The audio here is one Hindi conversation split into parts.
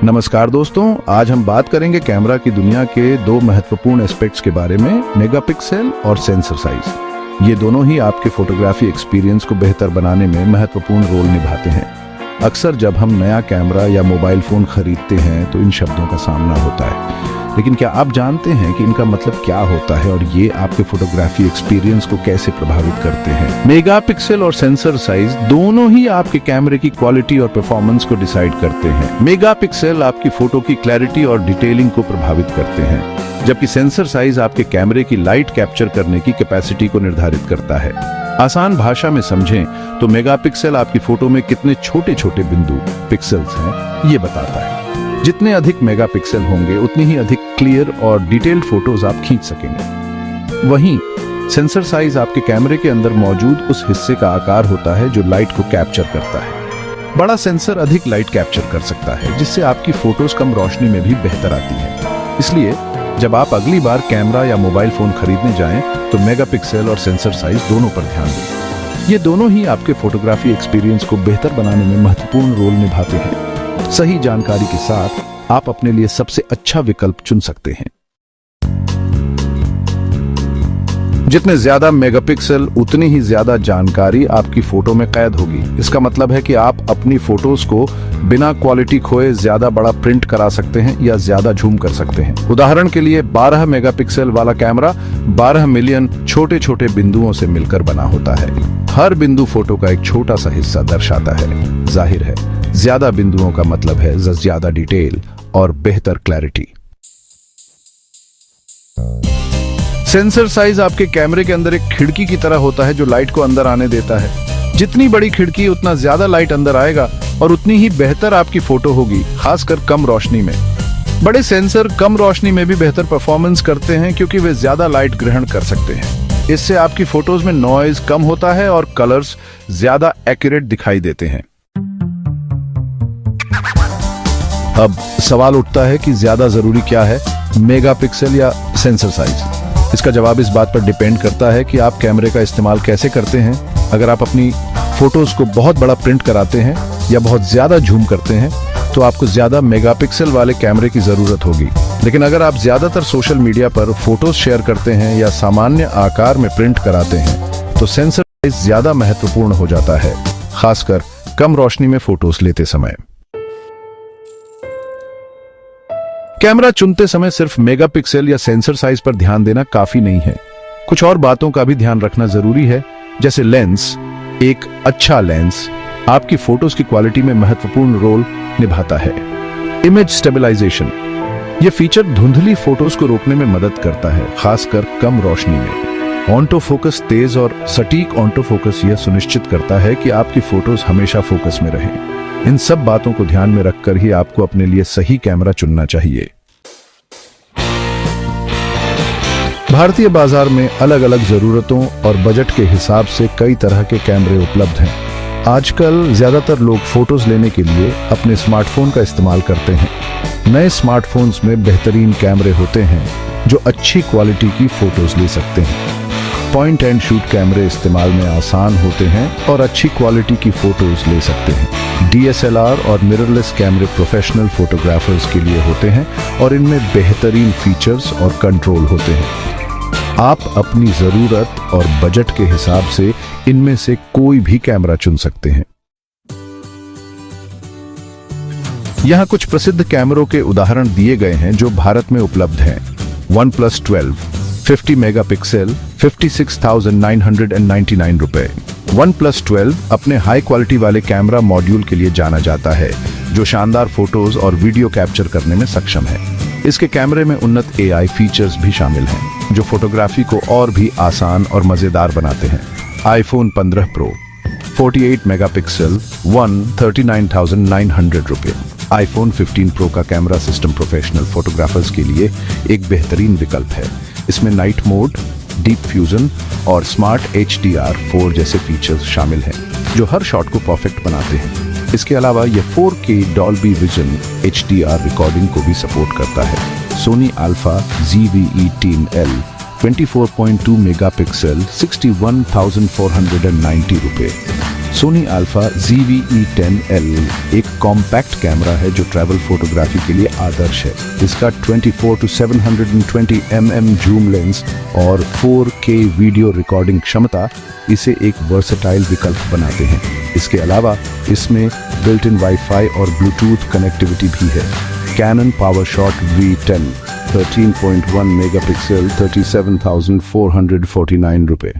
नमस्कार दोस्तों, आज हम बात करेंगे कैमरा की दुनिया के दो महत्वपूर्ण एस्पेक्ट्स के बारे में, मेगापिक्सल और सेंसर साइज। ये दोनों ही आपके फोटोग्राफी एक्सपीरियंस को बेहतर बनाने में महत्वपूर्ण रोल निभाते हैं। अक्सर जब हम नया कैमरा या मोबाइल फोन खरीदते हैं तो इन शब्दों का सामना होता है, लेकिन क्या आप जानते हैं कि इनका मतलब क्या होता है और ये आपके फोटोग्राफी एक्सपीरियंस को कैसे प्रभावित करते हैं? मेगापिक्सल और सेंसर साइज दोनों ही आपके कैमरे की क्वालिटी और परफॉर्मेंस को डिसाइड करते हैं। मेगापिक्सल आपकी फोटो की क्लैरिटी और डिटेलिंग को प्रभावित करते हैं, जबकि सेंसर साइज आपके कैमरे की लाइट कैप्चर करने की कैपेसिटी को निर्धारित करता है। आसान भाषा में समझें तो मेगापिक्सल आपकी फोटो में कितने छोटे छोटे बिंदु पिक्सेल्स हैं ये बताता है। जितने अधिक मेगापिक्सल होंगे उतनी ही अधिक क्लियर और डिटेल्ड फोटोज आप खींच सकेंगे। वहीं सेंसर साइज आपके कैमरे के अंदर मौजूद उस हिस्से का आकार होता है जो लाइट को कैप्चर करता है। बड़ा सेंसर अधिक लाइट कैप्चर कर सकता है, जिससे आपकी फोटोज कम रोशनी में भी बेहतर आती है। इसलिए जब आप अगली बार कैमरा या मोबाइल फोन खरीदने जाएं तो मेगापिक्सल और सेंसर साइज दोनों पर ध्यान दें। ये दोनों ही आपके फोटोग्राफी एक्सपीरियंस को बेहतर बनाने में महत्वपूर्ण रोल निभाते हैं। सही जानकारी के साथ आप अपने लिए सबसे अच्छा विकल्प चुन सकते हैं। जितने ज्यादा मेगापिक्सल उतनी ही ज्यादा जानकारी आपकी फोटो में कैद होगी। इसका मतलब है कि आप अपनी फोटोज को बिना क्वालिटी खोए ज्यादा बड़ा प्रिंट करा सकते हैं या ज्यादा जूम कर सकते हैं। उदाहरण के लिए 12 मेगापिक्सल वाला कैमरा 12 मिलियन छोटे छोटे बिंदुओं से मिलकर बना होता है। हर बिंदु फोटो का एक छोटा सा हिस्सा दर्शाता है। जाहिर है, ज्यादा बिंदुओं का मतलब है ज्यादा डिटेल और बेहतर क्लैरिटी। सेंसर साइज आपके कैमरे के अंदर एक खिड़की की तरह होता है जो लाइट को अंदर आने देता है। जितनी बड़ी खिड़की उतना ज्यादा लाइट अंदर आएगा और उतनी ही बेहतर आपकी फोटो होगी, खासकर कम रोशनी में। बड़े सेंसर कम रोशनी में भी बेहतर परफॉर्मेंस करते हैं क्योंकि वे ज्यादा लाइट ग्रहण कर सकते हैं। इससे आपकी फोटोज में नॉइज कम होता है और कलर्स ज्यादा एक्यूरेट दिखाई देते हैं। अब सवाल उठता है कि ज्यादा जरूरी क्या है, मेगापिक्सल या सेंसर साइज? इसका जवाब इस बात पर डिपेंड करता है कि आप कैमरे का इस्तेमाल कैसे करते हैं। अगर आप अपनी फोटोज को बहुत बड़ा प्रिंट कराते हैं या बहुत ज्यादा जूम करते हैं तो आपको ज्यादा मेगापिक्सल वाले कैमरे की जरूरत होगी। लेकिन अगर आप ज्यादातर सोशल मीडिया पर फोटोज शेयर करते हैं या सामान्य आकार में प्रिंट कराते हैं तो सेंसर साइज ज्यादा महत्वपूर्ण हो जाता है, खासकर कम रोशनी में फोटोज लेते समय। कैमरा चुनते समय सिर्फ मेगापिक्सल या सेंसर साइज पर ध्यान देना काफी नहीं है। कुछ और बातों का भी ध्यान रखना जरूरी है, जैसे लेंस। एक अच्छा लेंस आपकी फोटोज की क्वालिटी में महत्वपूर्ण रोल निभाता है। इमेज स्टेबलाइजेशन, यह फीचर धुंधली फोटोज को रोकने में मदद करता है, खासकर कम रोशनी में। ऑटो फोकस, तेज और सटीक ऑटो फोकस यह सुनिश्चित करता है कि आपकी फोटोज हमेशा फोकस में रहें। इन सब बातों को ध्यान में रखकर ही आपको अपने लिए सही कैमरा चुनना चाहिए। भारतीय बाजार में अलग अलग जरूरतों और बजट के हिसाब से कई तरह के कैमरे उपलब्ध हैं। आजकल ज्यादातर लोग फोटोज लेने के लिए अपने स्मार्टफोन का इस्तेमाल करते हैं। नए स्मार्टफोन्स में बेहतरीन कैमरे होते हैं जो अच्छी क्वालिटी की फोटोज ले सकते हैं। पॉइंट एंड शूट कैमरे इस्तेमाल में आसान होते हैं और अच्छी क्वालिटी की फोटोज ले सकते हैं। DSLR और मिररलेस कैमरे प्रोफेशनल फोटोग्राफर्स के लिए होते हैं और इनमें बेहतरीन फीचर्स और कंट्रोल होते हैं। आप अपनी जरूरत और बजट के हिसाब से इनमें से कोई भी कैमरा चुन सकते हैं। यहां कुछ प्रसिद्ध कैमरों के उदाहरण दिए गए हैं जो भारत में उपलब्ध हैं। OnePlus 12 50 मेगापिक्सल 56,999 रुपए। OnePlus 12 अपने हाई क्वालिटी वाले कैमरा मॉड्यूल के लिए जाना जाता है, जो शानदार फोटोज और वीडियो कैप्चर करने में सक्षम है। इसके कैमरे में उन्नत AI फीचर्स भी शामिल हैं, जो फोटोग्राफी को और भी आसान और मजेदार बनाते हैं। iPhone 15 Pro 48 मेगापिक्सल 139,900 रुपए। iPhone 15 Pro का कैमरा सिस्टम प्रोफेशनल फोटोग्राफर्स के लिए एक बेहतरीन विकल्प है। इसमें नाइट मोड, डीप फ्यूजन और स्मार्ट HDR4 जैसे फीचर्स शामिल हैं, जो हर शॉट को परफेक्ट बनाते हैं। इसके अलावा यह 4K Dolby vision HDR recording को भी सपोर्ट करता है। Sony Alpha ZV-E10L 24.2 मेगापिक्सल 61,490 रुपए। सोनी अल्फा ZV-E10L एक कॉम्पैक्ट कैमरा है जो ट्रैवल फोटोग्राफी के लिए आदर्श है। इसका 24-720 mm जूम लेंस और 4K वीडियो रिकॉर्डिंग क्षमता इसे एक वर्सेटाइल विकल्प बनाते हैं। इसके अलावा इसमें बिल्ट इन वाईफाई और ब्लूटूथ कनेक्टिविटी भी है। कैनन पावरशॉट V10 13.1 मेगापिक्सल 37,449 रुपए।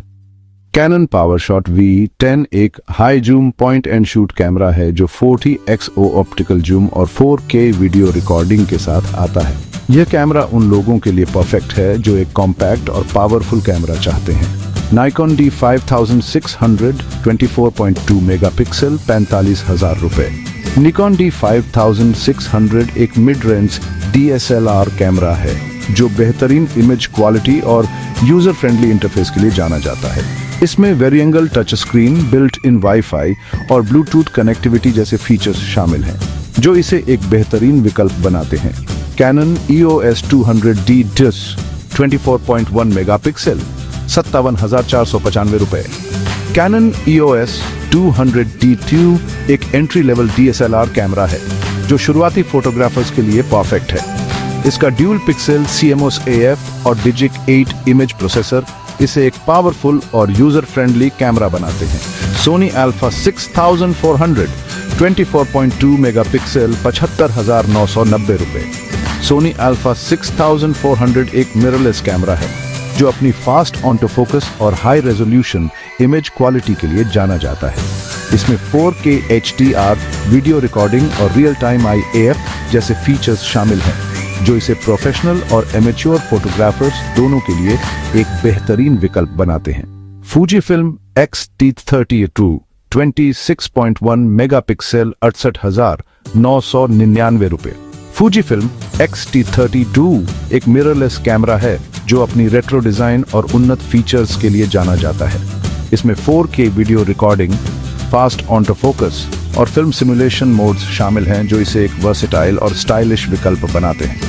कैनन पावरशॉट V10 एक high zoom point and shoot camera है जो 40xO ऑप्टिकल जूम और 4K वीडियो रिकॉर्डिंग के साथ आता है। यह कैमरा उन लोगों के लिए परफेक्ट है जो एक कॉम्पैक्ट और पावरफुल कैमरा चाहते हैं। Nikon D5600 24.2 मेगापिक्सल 45,000 रुपए। Nikon D5600 एक मिड रेंज DSLR कैमरा है जो बेहतरीन इमेज क्वालिटी और यूजर फ्रेंडली इंटरफेस के लिए जाना जाता है। इसमें vari angle touch screen, built in WiFi और ब्लूटूथ कनेक्टिविटी जैसे फीचर्स शामिल हैं जो इसे एक बेहतरीन विकल्प बनाते हैं। Canon EOS 200D DIS 24.1 megapixel 57,495 रुपए। Canon EOS 200D2 एक एंट्री लेवल DSLR कैमरा है जो शुरुआती फोटोग्राफर्स के लिए परफेक्ट है। इसका ड्यूल पिक्सल CMOS AF और Digic 8 इमेज प्रोसेसर इसे एक पावरफुल और यूजर फ्रेंडली कैमरा बनाते हैं। Sony Alpha 6400 24.2 मेगापिक्सल 75,990 रुपए। Sony Alpha 6400 एक मिररलेस कैमरा है जो अपनी फास्ट ऑन टू फोकस और हाई रेजोल्यूशन इमेज क्वालिटी के लिए जाना जाता है। इसमें 4K HDR वीडियो रिकॉर्डिंग और रियल टाइम IAF जैसे फीचर्स शामिल हैं जो इसे प्रोफेशनल और एमेच्योर फोटोग्राफर्स दोनों के लिए एक बेहतरीन विकल्प बनाते हैं। Fujifilm X-T32 26.1 मेगापिक्सल 68,999 रुपए। Fujifilm X-T32 एक मिररलेस कैमरा है जो अपनी रेट्रो डिजाइन और उन्नत फीचर्स के लिए जाना जाता है। इसमें 4K video recording, fast autofocus और फिल्म सिमुलेशन मोड्स शामिल हैं जो इसे एक वर्सेटाइल और स्टाइलिश विकल्प बनाते हैं।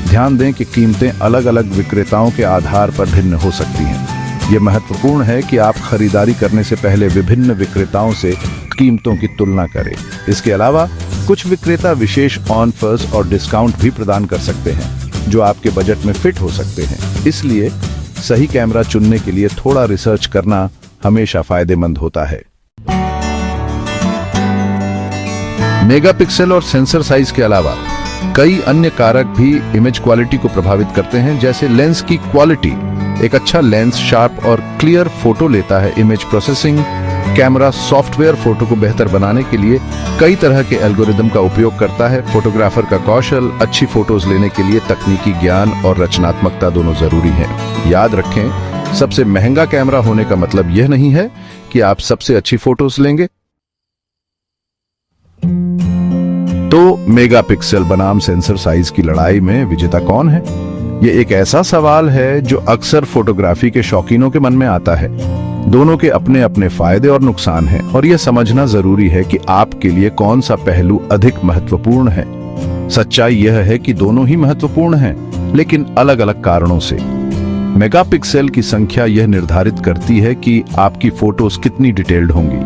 ध्यान दें कि कीमतें अलग अलग विक्रेताओं के आधार पर भिन्न हो सकती हैं। यह महत्वपूर्ण है कि आप खरीदारी करने से पहले विभिन्न विक्रेताओं से कीमतों की तुलना करें। इसके अलावा कुछ विक्रेता विशेष ऑफर्स और डिस्काउंट भी प्रदान कर सकते हैं जो आपके बजट में फिट हो सकते हैं। इसलिए सही कैमरा चुनने के लिए थोड़ा रिसर्च करना हमेशा फायदेमंद होता है। मेगापिक्सल और सेंसर साइज के अलावा कई अन्य कारक भी इमेज क्वालिटी को प्रभावित करते हैं, जैसे लेंस की क्वालिटी। एक अच्छा लेंस शार्प और क्लियर फोटो लेता है। Image processing camera software photo को बेहतर बनाने के लिए कई तरह के एल्गोरिदम का उपयोग करता है। फोटोग्राफर का कौशल अच्छी फोटोज लेने के लिए तकनीकी ज्ञान और रचनात्मकता दोनों जरूरी है। याद रखें, सबसे महंगा कैमरा होने का मतलब यह नहीं है कि आप सबसे अच्छी फोटोज लेंगे। तो मेगापिक्सल बनाम सेंसर साइज की लड़ाई में विजेता कौन है? यह एक ऐसा सवाल है जो अक्सर फोटोग्राफी के शौकीनों के मन में आता है। दोनों के अपने अपने फायदे और नुकसान हैं और यह समझना जरूरी है कि आपके लिए कौन सा पहलू अधिक महत्वपूर्ण है। सच्चाई यह है कि दोनों ही महत्वपूर्ण हैं, लेकिन अलग अलग कारणों से। मेगापिक्सल की संख्या यह निर्धारित करती है कि आपकी फोटोज कितनी डिटेल्ड होंगी।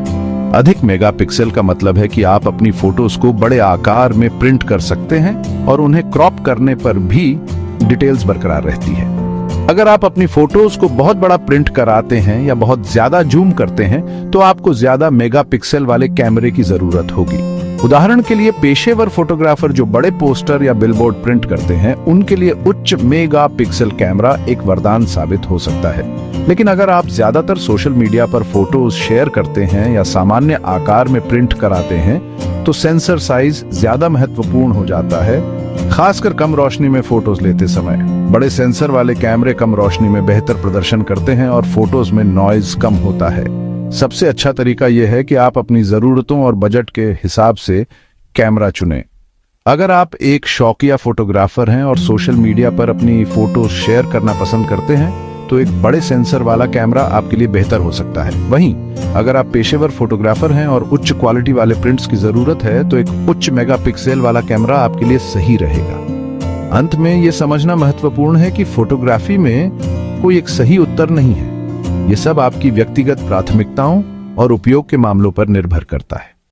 अधिक मेगापिक्सल का मतलब है कि आप अपनी फोटोज को बड़े आकार में प्रिंट कर सकते हैं और उन्हें क्रॉप करने पर भी डिटेल्स बरकरार रहती है। अगर आप अपनी फोटोज को बहुत बड़ा प्रिंट कराते हैं या बहुत ज्यादा जूम करते हैं तो आपको ज्यादा मेगापिक्सल वाले कैमरे की जरूरत होगी। उदाहरण के लिए पेशेवर फोटोग्राफर जो बड़े पोस्टर या बिलबोर्ड प्रिंट करते हैं, उनके लिए उच्च मेगापिक्सल कैमरा एक वरदान साबित हो सकता है। लेकिन अगर आप ज्यादातर सोशल मीडिया पर फोटोज शेयर करते हैं या सामान्य आकार में प्रिंट कराते हैं तो सेंसर साइज ज्यादा महत्वपूर्ण हो जाता है, खासकर कम रोशनी में फोटोज लेते समय। बड़े सेंसर वाले कैमरे कम रोशनी में बेहतर प्रदर्शन करते हैं और फोटोज में नॉइज कम होता है। सबसे अच्छा तरीका यह है कि आप अपनी जरूरतों और बजट के हिसाब से कैमरा चुनें। अगर आप एक शौकिया फोटोग्राफर हैं और सोशल मीडिया पर अपनी फोटो शेयर करना पसंद करते हैं तो एक बड़े सेंसर वाला कैमरा आपके लिए बेहतर हो सकता है। वहीं अगर आप पेशेवर फोटोग्राफर हैं और उच्च क्वालिटी वाले प्रिंट्स की जरूरत है तो एक उच्च मेगापिक्सल वाला कैमरा आपके लिए सही रहेगा। अंत में यह समझना महत्वपूर्ण है कि फोटोग्राफी में कोई एक सही उत्तर नहीं है। ये सब आपकी व्यक्तिगत प्राथमिकताओं और उपयोग के मामलों पर निर्भर करता है।